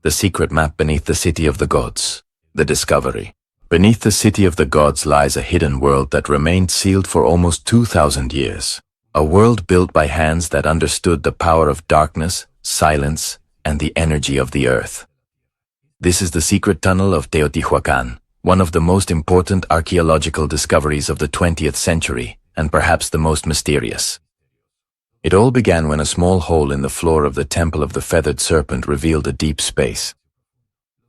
The secret map beneath the city of the gods. The discovery. Beneath the city of the gods lies a hidden world that remained sealed for almost 2,000 years. A world built by hands that understood the power of darkness, silence, and the energy of the earth. This is the secret tunnel of Teotihuacan, one of the most important archaeological discoveries of the 20th century, and perhaps the most mysterious. It all began when a small hole in the floor of the Temple of the Feathered Serpent revealed a deep space.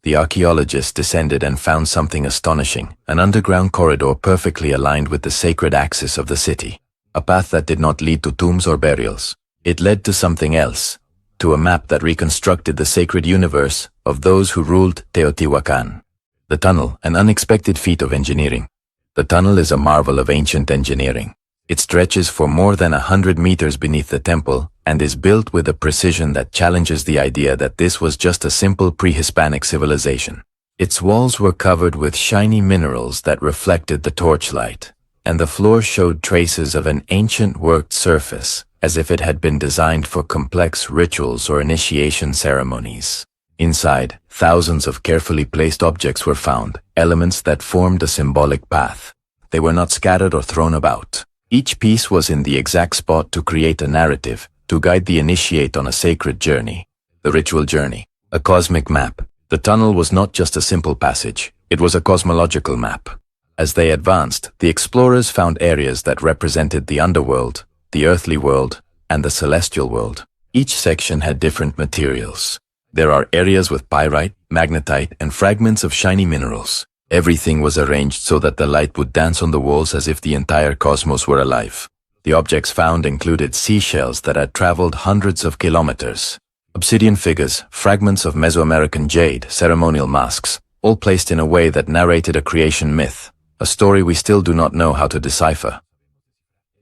The archaeologists descended and found something astonishing, an underground corridor perfectly aligned with the sacred axis of the city. A path that did not lead to tombs or burials. It led to something else, to a map that reconstructed the sacred universe of those who ruled Teotihuacan. The tunnel, an unexpected feat of engineering. The tunnel is a marvel of ancient engineering. It stretches for more than 100 meters beneath the temple and is built with a precision that challenges the idea that this was just a simple pre-Hispanic civilization. Its walls were covered with shiny minerals that reflected the torchlight, and the floor showed traces of an ancient worked surface, as if it had been designed for complex rituals or initiation ceremonies. Inside, thousands of carefully placed objects were found, elements that formed a symbolic path. They were not scattered or thrown about. Each piece was in the exact spot to create a narrative, to guide the initiate on a sacred journey. The ritual journey. A cosmic map. The tunnel was not just a simple passage, it was a cosmological map. As they advanced, the explorers found areas that represented the underworld, the earthly world, and the celestial world. Each section had different materials. There are areas with pyrite, magnetite, and fragments of shiny minerals. Everything was arranged so that the light would dance on the walls as if the entire cosmos were alive. The objects found included seashells that had traveled hundreds of kilometers, obsidian figures, fragments of Mesoamerican jade, ceremonial masks, all placed in a way that narrated a creation myth, a story we still do not know how to decipher.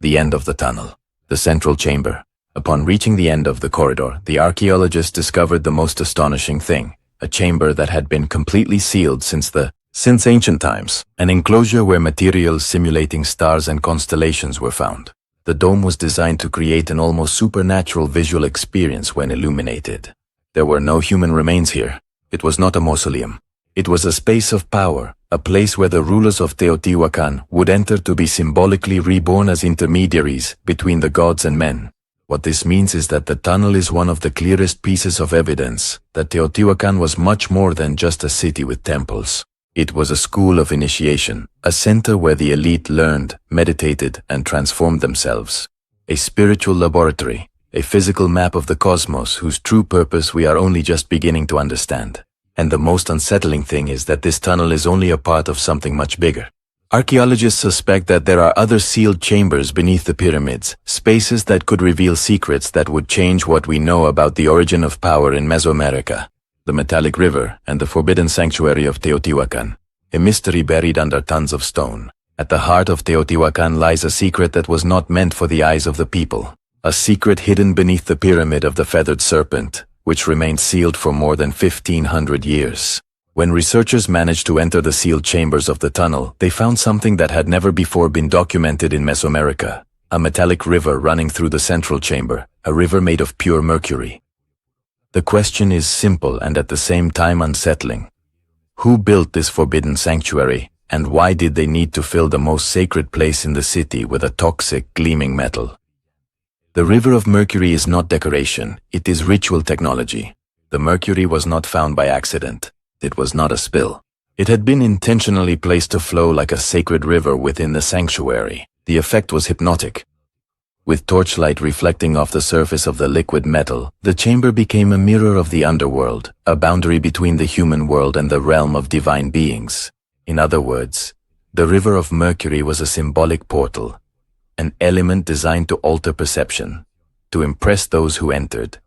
The end of the tunnel. The central chamber. Upon reaching the end of the corridor, the archaeologists discovered the most astonishing thing, a chamber that had been completely sealed since ancient times, an enclosure where materials simulating stars and constellations were found. The dome was designed to create an almost supernatural visual experience when illuminated. There were no human remains here. It was not a mausoleum. It was a space of power, a place where the rulers of Teotihuacan would enter to be symbolically reborn as intermediaries between the gods and men. What this means is that the tunnel is one of the clearest pieces of evidence that Teotihuacan was much more than just a city with temples. It was a school of initiation, a center where the elite learned, meditated, and transformed themselves. A spiritual laboratory, a physical map of the cosmos whose true purpose we are only just beginning to understand. And the most unsettling thing is that this tunnel is only a part of something much bigger. Archaeologists suspect that there are other sealed chambers beneath the pyramids, spaces that could reveal secrets that would change what we know about the origin of power in Mesoamerica. The metallic river, and the forbidden sanctuary of Teotihuacan, a mystery buried under tons of stone. At the heart of Teotihuacan lies a secret that was not meant for the eyes of the people, a secret hidden beneath the pyramid of the Feathered Serpent, which remained sealed for more than 1,500 years. When researchers managed to enter the sealed chambers of the tunnel, they found something that had never before been documented in Mesoamerica, a metallic river running through the central chamber, a river made of pure mercury. The question is simple and at the same time unsettling. Who built this forbidden sanctuary, and why did they need to fill the most sacred place in the city with a toxic, gleaming metal? The river of mercury is not decoration, it is ritual technology. The mercury was not found by accident. It was not a spill. It had been intentionally placed to flow like a sacred river within the sanctuary. The effect was hypnotic. With torchlight reflecting off the surface of the liquid metal, the chamber became a mirror of the underworld, a boundary between the human world and the realm of divine beings. In other words, the river of mercury was a symbolic portal, an element designed to alter perception, to impress those who entered,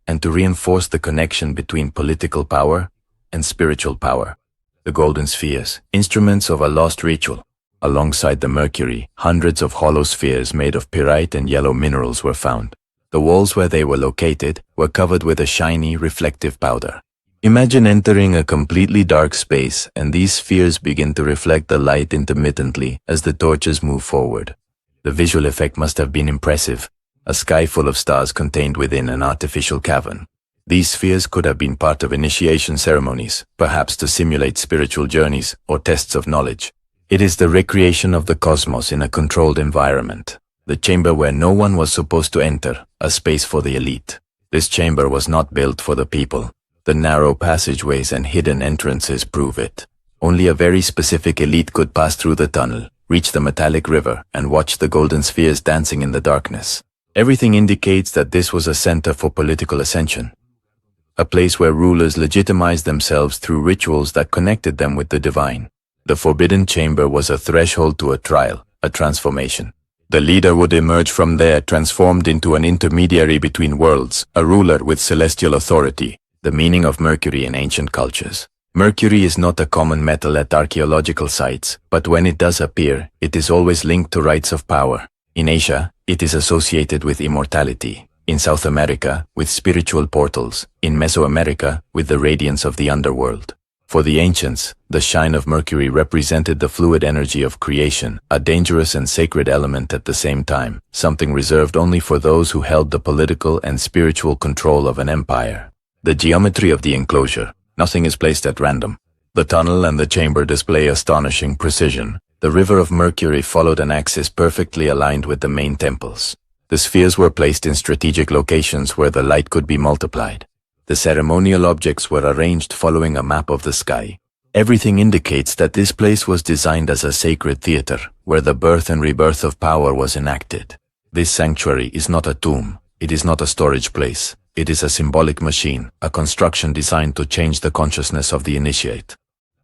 and to reinforce the connection between political power and spiritual power. The golden spheres, instruments of a lost ritual. Alongside the mercury, hundreds of hollow spheres made of pyrite and yellow minerals were found. The walls where they were located were covered with a shiny, reflective powder. Imagine entering a completely dark space and these spheres begin to reflect the light intermittently as the torches move forward. The visual effect must have been impressive, a sky full of stars contained within an artificial cavern. These spheres could have been part of initiation ceremonies, perhaps to simulate spiritual journeys or tests of knowledge. It is the recreation of the cosmos in a controlled environment. The chamber where no one was supposed to enter, a space for the elite. This chamber was not built for the people. The narrow passageways and hidden entrances prove it. Only a very specific elite could pass through the tunnel, reach the metallic river, and watch the golden spheres dancing in the darkness. Everything indicates that this was a center for political ascension. A place where rulers legitimized themselves through rituals that connected them with the divine. The forbidden chamber was a threshold to a trial, a transformation. The leader would emerge from there transformed into an intermediary between worlds, a ruler with celestial authority. The meaning of Mercury in ancient cultures. Mercury is not a common metal at archaeological sites, but when it does appear, it is always linked to rights of power. In Asia, it is associated with immortality. In South America, with spiritual portals. In Mesoamerica, with the radiance of the underworld. For the ancients, the shine of Mercury represented the fluid energy of creation, a dangerous and sacred element at the same time, something reserved only for those who held the political and spiritual control of an empire. The geometry of the enclosure. Nothing is placed at random. The tunnel and the chamber display astonishing precision. The river of Mercury followed an axis perfectly aligned with the main temples. The spheres were placed in strategic locations where the light could be multiplied. The ceremonial objects were arranged following a map of the sky. Everything indicates that this place was designed as a sacred theater, where the birth and rebirth of power was enacted. This sanctuary is not a tomb. It is not a storage place. It is a symbolic machine, a construction designed to change the consciousness of the initiate.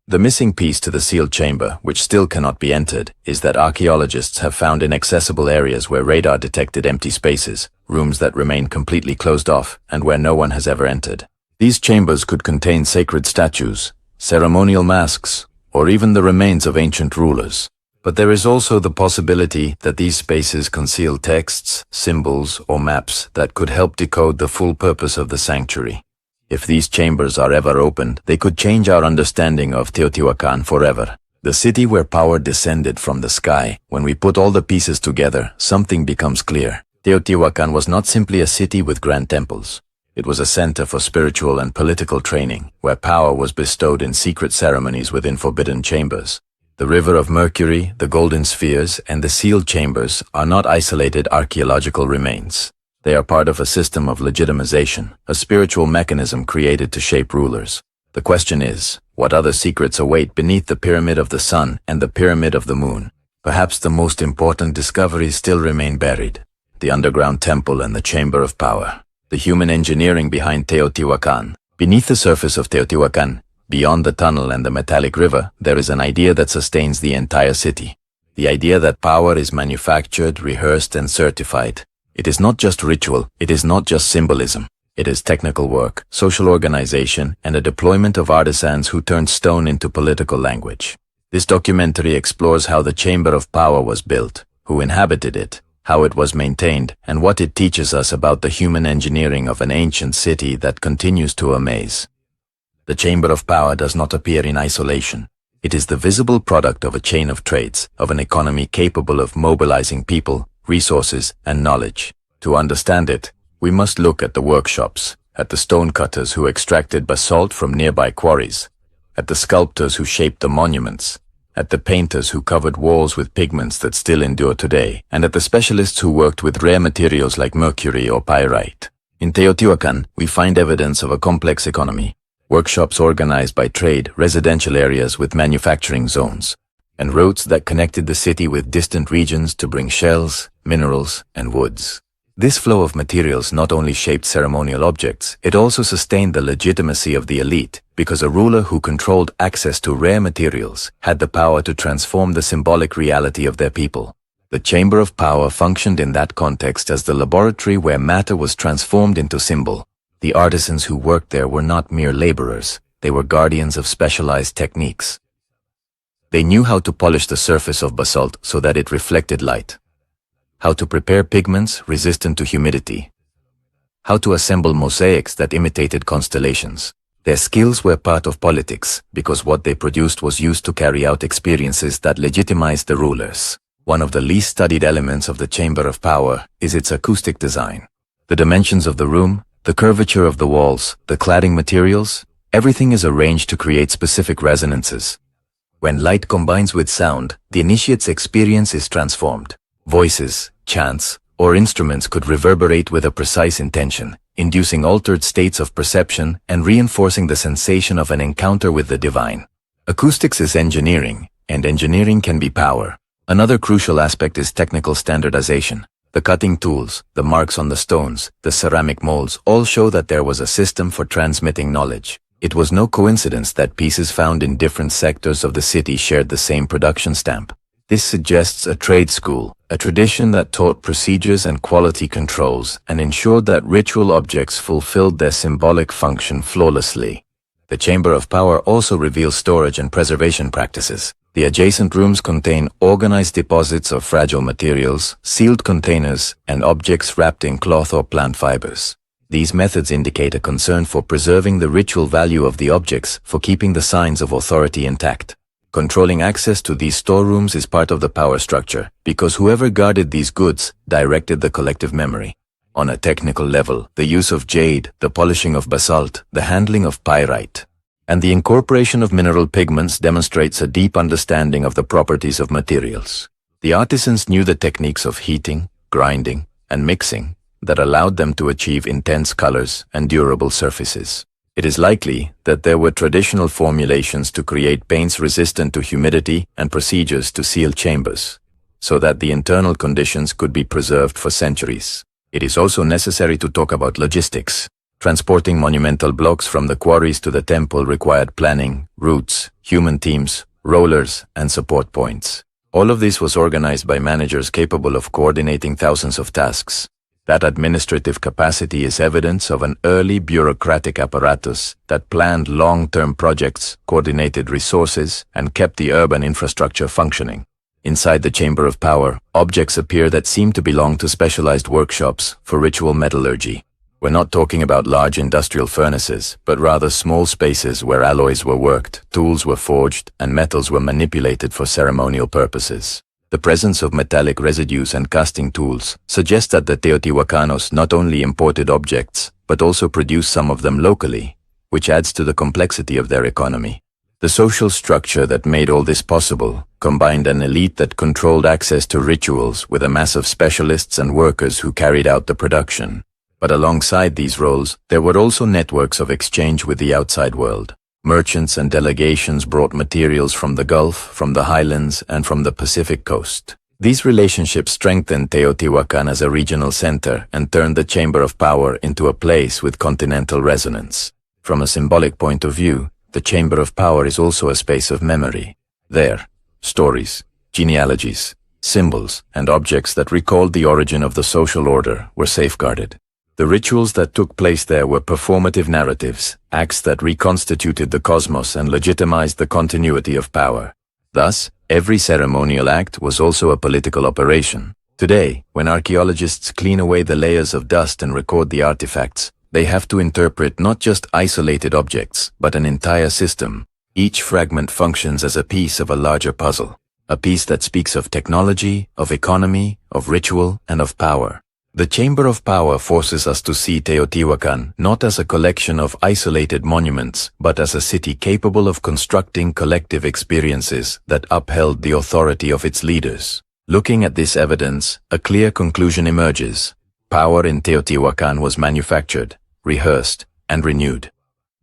The missing piece to the sealed chamber, which still cannot be entered, is that archaeologists have found inaccessible areas where radar detected empty spaces, rooms that remain completely closed off, and where no one has ever entered. These chambers could contain sacred statues, ceremonial masks, or even the remains of ancient rulers. But there is also the possibility that these spaces conceal texts, symbols, or maps that could help decode the full purpose of the sanctuary. If these chambers are ever opened, they could change our understanding of Teotihuacan forever. The city where power descended from the sky. When we put all the pieces together, something becomes clear. Teotihuacan was not simply a city with grand temples. It was a center for spiritual and political training, where power was bestowed in secret ceremonies within forbidden chambers. The river of Mercury, the golden spheres, and the sealed chambers are not isolated archaeological remains. They are part of a system of legitimization, a spiritual mechanism created to shape rulers. The question is, what other secrets await beneath the pyramid of the sun and the pyramid of the moon? Perhaps the most important discoveries still remain buried. The underground temple and the chamber of power. The human engineering behind Teotihuacan. Beneath the surface of Teotihuacan, beyond the tunnel and the metallic river, there is an idea that sustains the entire city. The idea that power is manufactured, rehearsed, and certified. It is not just ritual, it is not just symbolism. It is technical work, social organization, and a deployment of artisans who turned stone into political language. This documentary explores how the Chamber of Power was built, who inhabited it, how it was maintained, and what it teaches us about the human engineering of an ancient city that continues to amaze. The Chamber of Power does not appear in isolation. It is the visible product of a chain of trades, of an economy capable of mobilizing people, resources, and knowledge. To understand it, we must look at the workshops, at the stonecutters who extracted basalt from nearby quarries, at the sculptors who shaped the monuments, at the painters who covered walls with pigments that still endure today, and at the specialists who worked with rare materials like mercury or pyrite. In Teotihuacan, we find evidence of a complex economy, workshops organized by trade, residential areas with manufacturing zones, and routes that connected the city with distant regions to bring shells, minerals, and woods. This flow of materials not only shaped ceremonial objects, it also sustained the legitimacy of the elite, because a ruler who controlled access to rare materials had the power to transform the symbolic reality of their people. The Chamber of Power functioned in that context as the laboratory where matter was transformed into symbol. The artisans who worked there were not mere laborers, they were guardians of specialized techniques. They knew how to polish the surface of basalt so that it reflected light, how to prepare pigments resistant to humidity, how to assemble mosaics that imitated constellations. Their skills were part of politics because what they produced was used to carry out experiences that legitimized the rulers. One of the least studied elements of the Chamber of Power is its acoustic design. The dimensions of the room, The curvature of the walls, the cladding materials, everything is arranged to create specific resonances. When light combines with sound, the initiate's experience is transformed. Voices, chants, or instruments could reverberate with a precise intention, inducing altered states of perception and reinforcing the sensation of an encounter with the divine. Acoustics is engineering, and engineering can be power. Another crucial aspect is technical standardization. The cutting tools, the marks on the stones, the ceramic molds all show that there was a system for transmitting knowledge. It was no coincidence that pieces found in different sectors of the city shared the same production stamp. This suggests a trade school, a tradition that taught procedures and quality controls and ensured that ritual objects fulfilled their symbolic function flawlessly. The Chamber of Power also reveals storage and preservation practices. The adjacent rooms contain organized deposits of fragile materials, sealed containers, and objects wrapped in cloth or plant fibers. These methods indicate a concern for preserving the ritual value of the objects, for keeping the signs of authority intact. Controlling access to these storerooms is part of the power structure, because whoever guarded these goods directed the collective memory. On a technical level, the use of jade, the polishing of basalt, the handling of pyrite, and the incorporation of mineral pigments demonstrates a deep understanding of the properties of materials. The artisans knew the techniques of heating, grinding, and mixing that allowed them to achieve intense colors and durable surfaces. It is likely that there were traditional formulations to create paints resistant to humidity and procedures to seal chambers, so that the internal conditions could be preserved for centuries. It is also necessary to talk about logistics. Transporting monumental blocks from the quarries to the temple required planning, routes, human teams, rollers, and support points. All of this was organized by managers capable of coordinating thousands of tasks. That administrative capacity is evidence of an early bureaucratic apparatus that planned long-term projects, coordinated resources, and kept the urban infrastructure functioning. Inside the Chamber of Power, objects appear that seem to belong to specialized workshops for ritual metallurgy. We're not talking about large industrial furnaces, but rather small spaces where alloys were worked, tools were forged, and metals were manipulated for ceremonial purposes. The presence of metallic residues and casting tools suggests that the Teotihuacanos not only imported objects, but also produced some of them locally, which adds to the complexity of their economy. The social structure that made all this possible combined an elite that controlled access to rituals with a mass of specialists and workers who carried out the production. But alongside these roles, there were also networks of exchange with the outside world. Merchants and delegations brought materials from the Gulf, from the highlands, and from the Pacific coast. These relationships strengthened Teotihuacan as a regional center and turned the Chamber of Power into a place with continental resonance. From a symbolic point of view, the Chamber of Power is also a space of memory. There, stories, genealogies, symbols, and objects that recalled the origin of the social order were safeguarded. The rituals that took place there were performative narratives, acts that reconstituted the cosmos and legitimized the continuity of power. Thus, every ceremonial act was also a political operation. Today, when archaeologists clean away the layers of dust and record the artifacts, they have to interpret not just isolated objects, but an entire system. Each fragment functions as a piece of a larger puzzle, a piece that speaks of technology, of economy, of ritual, and of power. The Chamber of Power forces us to see Teotihuacan not as a collection of isolated monuments, but as a city capable of constructing collective experiences that upheld the authority of its leaders. Looking at this evidence, a clear conclusion emerges. Power in Teotihuacan was manufactured, rehearsed, and renewed.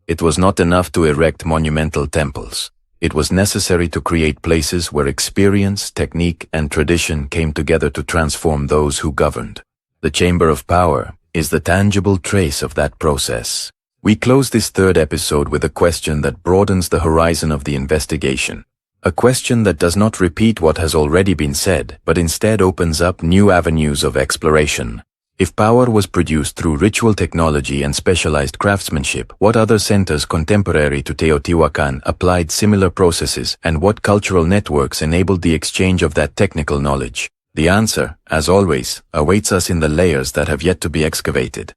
It was not enough to erect monumental temples. It was necessary to create places where experience, technique, and tradition came together to transform those who governed. The Chamber of Power is the tangible trace of that process. We close this third episode with a question that broadens the horizon of the investigation. A question that does not repeat what has already been said, but instead opens up new avenues of exploration. If power was produced through ritual technology and specialized craftsmanship, what other centers contemporary to Teotihuacan applied similar processes, and what cultural networks enabled the exchange of that technical knowledge? The answer, as always, awaits us in the layers that have yet to be excavated.